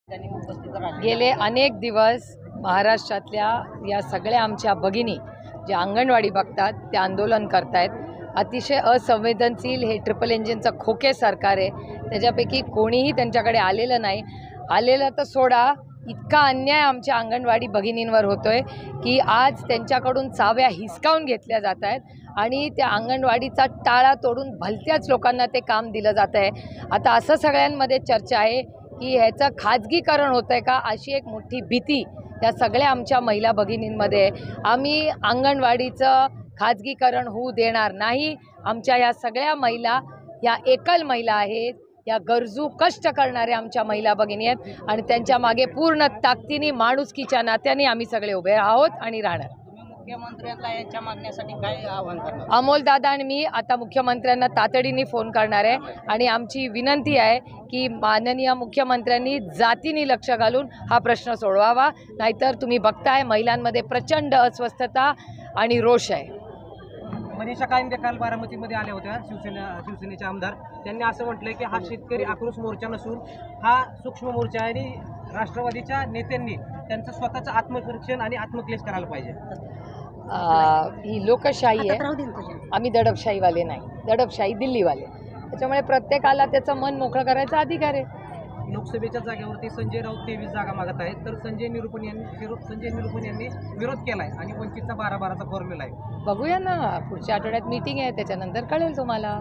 त्यांनी उपस्थित राहिले। गेले अनेक दिवस महाराष्ट्रातल्या या सगळ्या आमच्या भगिनी जे अंगणवाडी बघतात ते आंदोलन करतायत। अतिशय असंवेदनशील हे ट्रिपल इंजिनचं खोके सरकार आहे। त्याच्यापैकी कोणीही त्यांच्याकडे आलेलं नाही। आलेलं तर सोडा, इतका अन्याय आमच्या अंगणवाडी भगिनींवर होतोय की आज त्यांच्याकडून चाव्या हिसकावून घेतल्या जात आहेत आणि त्या अंगणवाडीचा टाळा तोडून भलत्याच लोकांना ते काम दिलं जात आहे। आता असं सगळ्यांमध्ये चर्चा आहे की ह्याचं खाजगीकरण होतं आहे का, अशी एक मोठी भीती या सगळ्या आमच्या महिला भगिनींमध्ये। आम्ही अंगणवाडीचं खाजगीकरण होऊ देणार नाही। आमच्या या सगळ्या महिला या एकल महिला आहेत, या गरजू कष्ट करणाऱ्या आमच्या महिला भगिनी आहेत आणि त्यांच्या मागे पूर्ण ताकदीने माणुसकीच्या नात्याने आम्ही सगळे उभे आहोत आणि राहणार। मुख्यमंत्र्यांना यांच्या मागण्यासाठी काय आव्हान करणार? अमोल दादा आणि मी आता मुख्यमंत्र्यांना तातडीने फोन करणार आहे आणि आमची विनंती आहे की माननीय मुख्यमंत्र्यांनी जातीने लक्ष घालून हा प्रश्न सोडवावा, नाहीतर तुम्ही बघताय महिलांमध्ये प्रचंड अस्वस्थता आणि रोष आहे। मनीषा कायंदे काल बारामतीमध्ये आल्या होत्या, शिवसेनेचे आमदार। त्यांनी असं म्हटलंय की हा शेतकरी आक्रोश मोर्चा नसून हा सूक्ष्म मोर्चा आहे आणि राष्ट्रवादीच्या नेत्यांनी त्यांचं स्वतःचं आत्मपरीक्षण आणि आत्मक्लेश करायला पाहिजे। ही लोकशाही आहे, आम्ही दडपशाहीवाले नाही, दडपशाही दिल्लीवाले। त्याच्यामुळे प्रत्येकाला त्याचं मन मोकळं करायचा अधिकार आहे। लोकसभेच्या जागेवरती संजय राऊत 23 जागा मागत आहेत, तर संजय निरुपण यांनी विरोध केलाय आणि वंचितचा 12-12चा फॉर्म्युला आहे। बघूया ना, पुढच्या आठवड्यात मीटिंग आहे, त्याच्यानंतर कळेल तुम्हाला।